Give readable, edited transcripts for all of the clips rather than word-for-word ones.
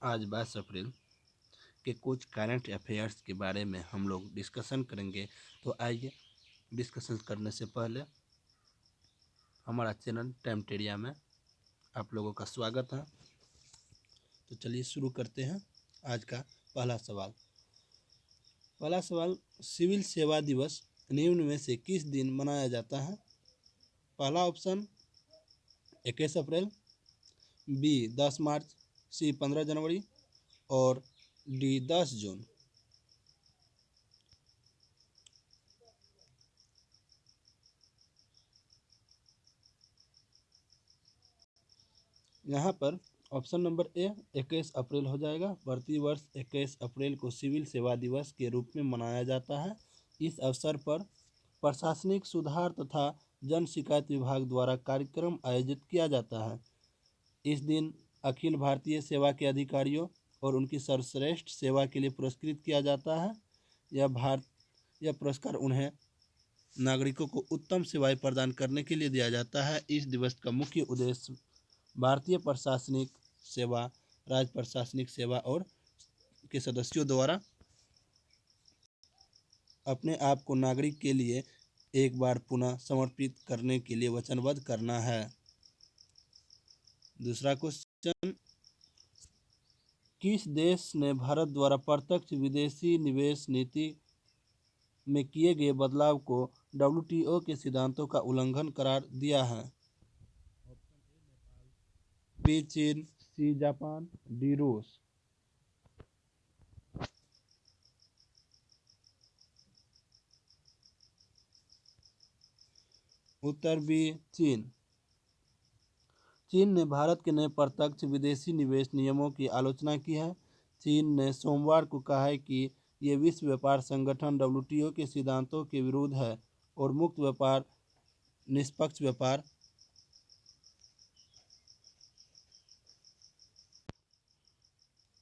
आज 22 अप्रैल के कुछ करंट अफेयर्स के बारे में हम लोग डिस्कशन करेंगे। तो आइए, डिस्कशन करने से पहले हमारा चैनल टाइमटेरिया में आप लोगों का स्वागत है। तो चलिए शुरू करते हैं आज का पहला सवाल। सिविल सेवा दिवस निम्न में से किस दिन मनाया जाता है? पहला ऑप्शन 21 अप्रैल, बी 10 मार्च, सी 15 जनवरी और डी 10 जून। यहाँ पर ऑप्शन नंबर ए 21 अप्रैल हो जाएगा। प्रतिवर्ष 21 अप्रैल को सिविल सेवा दिवस के रूप में मनाया जाता है। इस अवसर पर प्रशासनिक सुधार तथा जन शिकायत विभाग द्वारा कार्यक्रम आयोजित किया जाता है। इस दिन अखिल भारतीय सेवा के अधिकारियों और उनकी सर्वश्रेष्ठ सेवा के लिए पुरस्कृत किया जाता है। यह पुरस्कार उन्हें नागरिकों को उत्तम सेवाएं प्रदान करने के लिए दिया जाता है। इस दिवस का मुख्य उद्देश्य भारतीय प्रशासनिक सेवा, राज्य प्रशासनिक सेवा और के सदस्यों द्वारा अपने आप को नागरिक के लिए एक बार पुनः समर्पित करने के लिए वचनबद्ध करना है। दूसरा क्वेश्चन, किस देश ने भारत द्वारा प्रत्यक्ष विदेशी निवेश नीति में किए गए बदलाव को WTO के सिद्धांतों का उल्लंघन करार दिया है? बी चीन, सी जापान, डी रूस। उत्तर बी चीन। चीन ने भारत के नए प्रत्यक्ष विदेशी निवेश नियमों की आलोचना की है। चीन ने सोमवार को कहा है कि ये विश्व व्यापार संगठन WTO के सिद्धांतों के विरुद्ध है और मुक्त व्यापार, निष्पक्ष व्यापार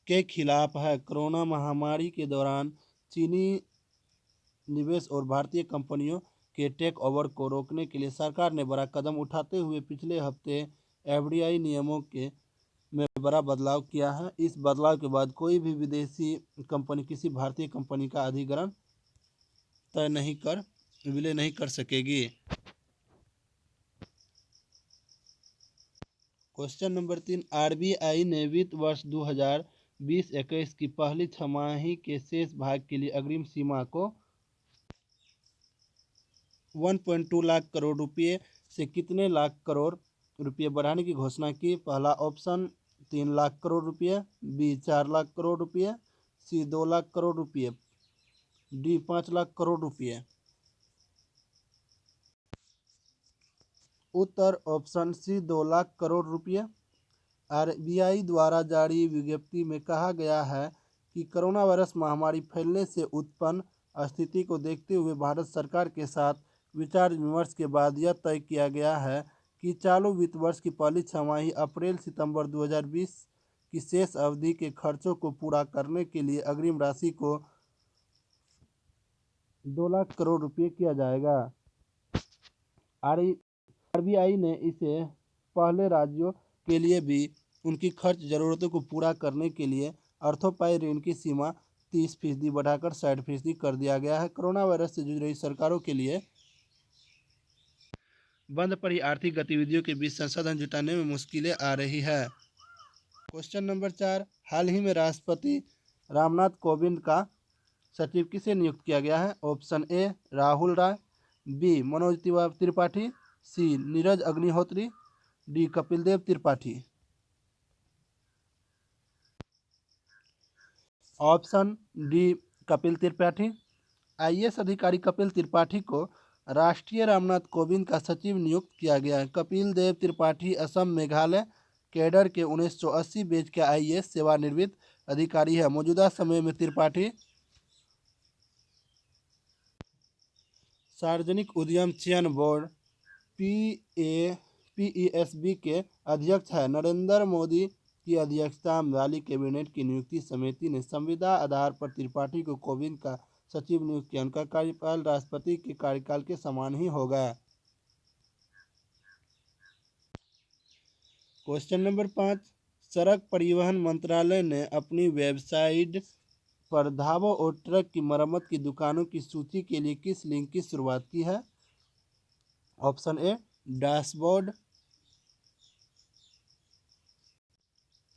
के खिलाफ है। कोरोना महामारी के दौरान चीनी निवेश और भारतीय कंपनियों के टेक ओवर को रोकने के लिए सरकार ने बड़ा कदम उठाते हुए पिछले हफ्ते FDI नियमों में बड़ा बदलाव किया है। इस बदलाव के बाद कोई भी विदेशी कंपनी किसी भारतीय कंपनी का अधिग्रहण विलय नहीं कर सकेगी। क्वेश्चन नंबर 3, RBI ने वित्त वर्ष 2020-21 की पहली छमाही के शेष भाग के लिए अग्रिम सीमा को 1.2 लाख करोड़ रुपये से कितने लाख करोड़ रुपये बढ़ाने की घोषणा की? पहला ऑप्शन 3 लाख करोड़ रुपये, बी 4 लाख करोड़ रुपये, सी 2 लाख करोड़ रुपये, डी 5 लाख करोड़ रुपये। उत्तर ऑप्शन सी 2 लाख करोड़ रुपये। RBI द्वारा जारी विज्ञप्ति में कहा गया है कि कोरोना वायरस महामारी फैलने से उत्पन्न स्थिति को देखते हुए भारत सरकार के साथ विचार विमर्श के बाद यह तय किया गया है कि चालू वित्त वर्ष की पहली छमाही अप्रैल-सितंबर 2020 की शेष अवधि के खर्चों को पूरा करने के लिए अग्रिम राशि को 2 लाख करोड़ रुपये किया जाएगा। RBI ने इसे पहले राज्यों के लिए भी उनकी खर्च जरूरतों को पूरा करने के लिए अर्थोपाई ऋण की सीमा 30% बढ़ाकर 60% कर दिया गया है। कोरोना वायरस से जूझ रही सरकारों के लिए बंद पड़ी आर्थिक गतिविधियों के बीच संसाधन जुटाने में मुश्किलें आ रही है। क्वेश्चन नंबर 4, हाल ही में राष्ट्रपति रामनाथ कोविंद का सचिव किसे नियुक्त किया गया है? Option A Rahul Rai, B Manoj Tripathi, C Neeraj Agnihotri, D Kapil Dev Tripathi. Option D Kapil Tripathi. IAS अधिकारी कपिल त्रिपाठी को राष्ट्रीय रामनाथ कोविंद का सचिव नियुक्त किया गया है। कपिल देव त्रिपाठी असम मेघालय कैडर के 1980 बैच के IAS सेवानिवृत्त अधिकारी है। मौजूदा समय में त्रिपाठी सार्वजनिक उद्यम चयन बोर्ड PESB के अध्यक्ष है। नरेंद्र मोदी की अध्यक्षता वाली कैबिनेट की नियुक्ति समिति ने संविदा आधार पर त्रिपाठी को कोविंद का सचिव नियुक्त किया। उनका कार्यकाल राष्ट्रपति के कार्यकाल के समान ही होगा। क्वेश्चन नंबर 5, सड़क परिवहन मंत्रालय ने अपनी वेबसाइट पर ढाबों और ट्रक की मरम्मत की दुकानों की सूची के लिए किस लिंक की शुरुआत की है? Option A dashboard,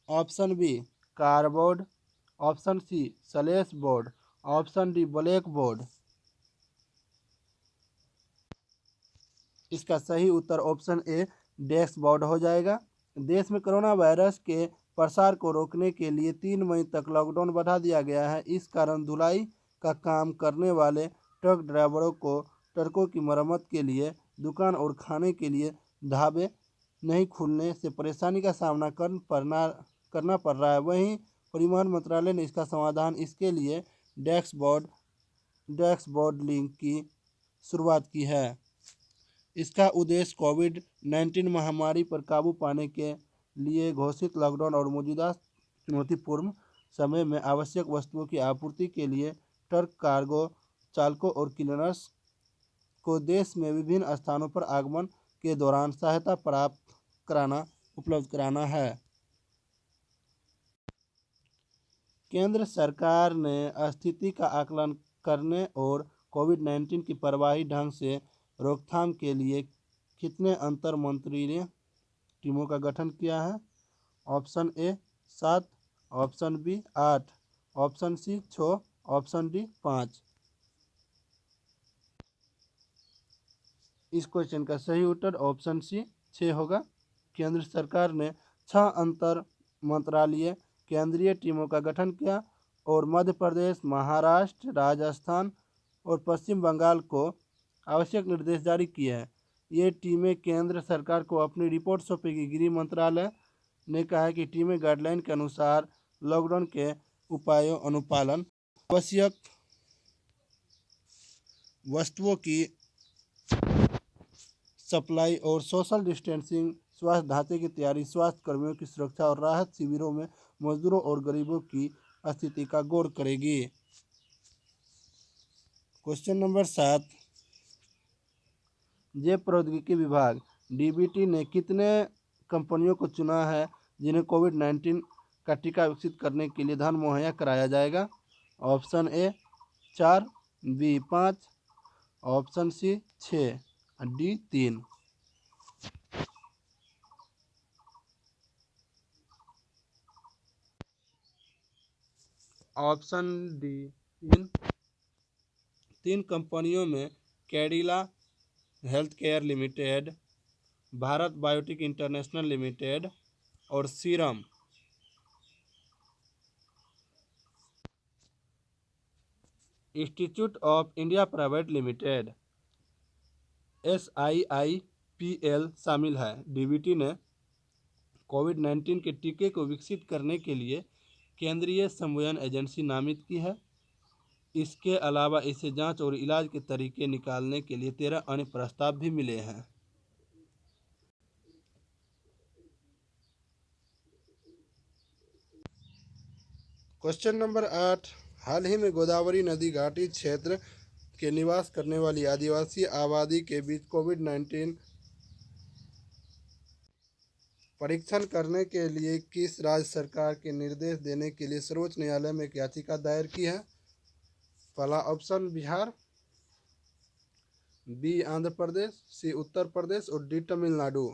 option B cardboard, option C slash board, option D black board. इसका सही उत्तर ऑप्शन ए डैशबोर्ड हो जाएगा। देश में कोरोना वायरस के प्रसार को रोकने के लिए 3 मई तक लॉकडाउन बढ़ा दिया गया है। इस कारण धुलाई का काम करने वाले ट्रक ड्राइवरों को ट्रकों की मरम्मत के लिए दुकान और खाने के लिए ढाबे नहीं खुलने से परेशानी का सामना करना पड़ रहा है। वहीं परिवहन मंत्रालय ने इसका समाधान इसके लिए डैशबोर्ड लिंक की शुरुआत की है। इसका उद्देश्य कोविड-19 महामारी पर काबू पाने के लिए घोषित लॉकडाउन और मौजूदा चुनौतीपूर्ण समय में आवश्यक वस्तुओं की आपूर्ति के लिए ट्रक कार्गो चालकों और क्लीनर्स को देश में विभिन्न स्थानों पर आगमन के दौरान सहायता उपलब्ध कराना है। केंद्र सरकार ने स्थिति का आकलन करने और कोविड-19 की प्रभावी ढंग से रोकथाम के लिए कितने अंतर मंत्रियों टीमों का गठन किया है? Option A 7, option B 8, option C 6, option D 5। इस क्वेश्चन का सही उत्तर ऑप्शन सी 6 होगा। केंद्र सरकार ने 6 अंतर मंत्रालय केंद्रीय टीमों का गठन किया और मध्य प्रदेश, महाराष्ट्र, राजस्थान और पश्चिम बंगाल को आवश्यक निर्देश जारी किए हैं। ये टीमें केंद्र सरकार को अपनी रिपोर्ट सौंपेगी। गृह मंत्रालय ने कहा है कि टीमें गाइडलाइन के अनुसार लॉकडाउन के उपायों अनुपालन, आवश्यक वस्तुओं की सप्लाई और सोशल डिस्टेंसिंग, स्वास्थ्य ढांचे की तैयारी, स्वास्थ्य कर्मियों की सुरक्षा और राहत शिविरों में मजदूरों और गरीबों की स्थिति का गौर करेगी। क्वेश्चन नंबर 7, जैव प्रौद्योगिकी विभाग डीबीटी ने कितने कंपनियों को चुना है जिन्हें कोविड-19 का टीका विकसित करने के लिए धन मुहैया कराया जाएगा? Option A 4, B 5, option C 6, D 3। Option D 3 कंपनियों में Cadila healthcare limited, Bharat biotech international limited और serum institute of India private limited SIIPL शामिल है। डीबीटी ने कोविड-19 के टीके को विकसित करने के लिए केंद्रीय संवहन एजेंसी नामित की है। इसके अलावा इसे जांच और इलाज के तरीके निकालने के लिए 13 अन्य प्रस्ताव भी मिले हैं। क्वेश्चन नंबर 8, हाल ही में गोदावरी नदी घाटी क्षेत्र के निवास करने वाली आदिवासी आबादी के बीच कोविड-19 परीक्षण करने के लिए किस राज्य सरकार के निर्देश देने के लिए सर्वोच्च न्यायालय में एक याचिका दायर की है? पहला option Bihar, B Andhra Pradesh, C Uttar Pradesh और D Tamil Nadu.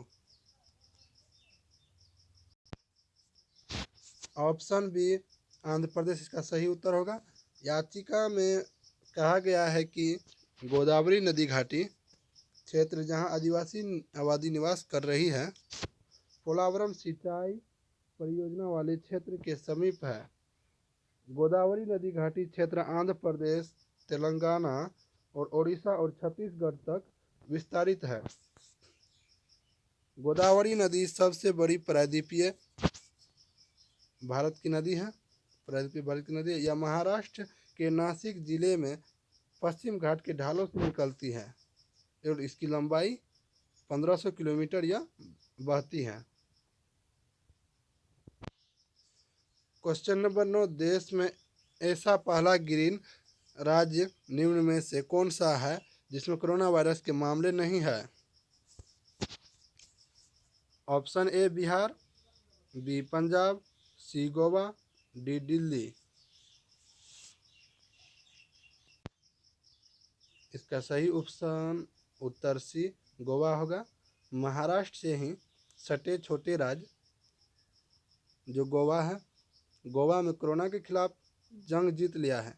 Option B Andhra Pradesh इसका सही उत्तर होगा। याचिका में कहा गया है कि गोदावरी नदी घाटी क्षेत्र जहां आदिवासी आबादी निवास कर रही है, पोलावरम सिंचाई परियोजना वाले क्षेत्र के समीप है। गोदावरी नदी घाटी क्षेत्र आंध्र प्रदेश, तेलंगाना और ओडिशा और छत्तीसगढ़ तक विस्तारित है। गोदावरी नदी सबसे बड़ी प्रायद्वीपीय भारत की नदी है। प्रायद्वीपीय भारत की नदी यह महाराष्ट्र के नासिक जिले में पश्चिम घाट के ढालों से निकलती है और इसकी लंबाई 1500 किलोमीटर यह बहती है। क्वेश्चन नंबर 9, देश में ऐसा पहला ग्रीन राज्य निम्न में से कौन सा है जिसमें कोरोना वायरस के मामले नहीं है? Option A Bihar, B Punjab, C Goa, D Delhi. इसका सही ऑप्शन उत्तर सी गोवा होगा। महाराष्ट्र से ही सटे छोटे राज्य जो गोवा है, गोवा में कोरोना के खिलाफ जंग जीत लिया है।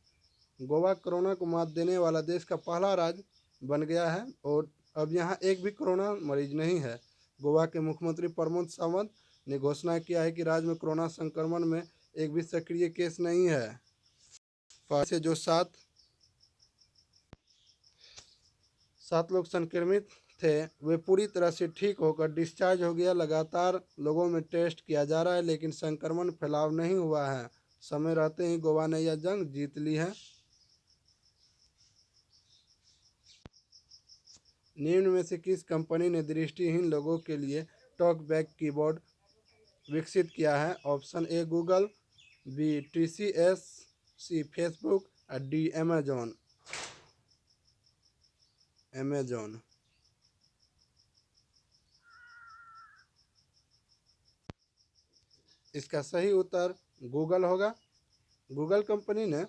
गोवा कोरोना को मात देने वाला देश का पहला राज्य बन गया है और अब यहाँ एक भी कोरोना मरीज नहीं है। गोवा के मुख्यमंत्री प्रमोद सावंत ने घोषणा किया है कि राज्य में कोरोना संक्रमण में एक भी सक्रिय केस नहीं है। पहले से जो सात लोग संक्रमित थे वे पूरी तरह से ठीक होकर डिस्चार्ज हो गया। लगातार लोगों में टेस्ट किया जा रहा है लेकिन संक्रमण फैलाव नहीं हुआ है। समय रहते ही गोवा ने यह जंग जीत ली है। निम्न में से किस कंपनी ने दृष्टिहीन लोगों के लिए टॉकबैक कीबोर्ड विकसित किया है? Option A Google, B TCS, C Facebook और डी अमेजॉन। इसका सही उत्तर गूगल होगा। गूगल कंपनी ने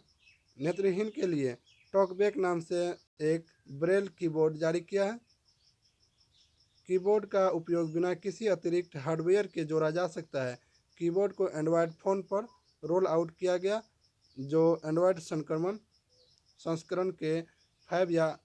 नेत्रहीन के लिए टॉकबैक नाम से एक ब्रेल कीबोर्ड जारी किया है। कीबोर्ड का उपयोग बिना किसी अतिरिक्त हार्डवेयर के जोड़ा जा सकता है। कीबोर्ड को एंड्रॉयड फ़ोन पर रोल आउट किया गया जो एंड्रॉयड संस्करण के 5 या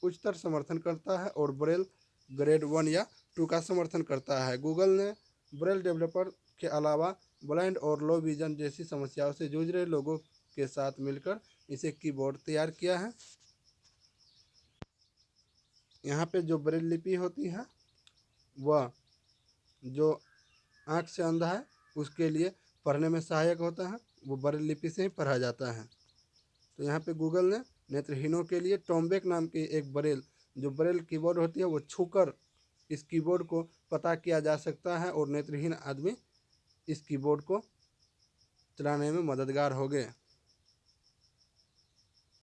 उच्चतर समर्थन करता है और ब्रेल ग्रेड 1 या 2 का समर्थन करता है। गूगल ने ब्रेल डेवलपर के अलावा ब्लाइंड और लो विजन जैसी समस्याओं से जूझ रहे लोगों के साथ मिलकर इसे कीबोर्ड तैयार किया है। यहाँ पे जो ब्रेल लिपि होती है वह जो आँख से अंधा है उसके लिए पढ़ने में सहायक होता है, वो ब्रेल लिपि से ही पढ़ा जाता है। तो यहाँ पे गूगल ने नेत्रहीनों के लिए टॉकबैक नाम की एक जो ब्रेल कीबोर्ड होती है वो छूकर इस कीबोर्ड को पता किया जा सकता है और नेत्रहीन आदमी इस कीबोर्ड को चलाने में मददगार हो गए।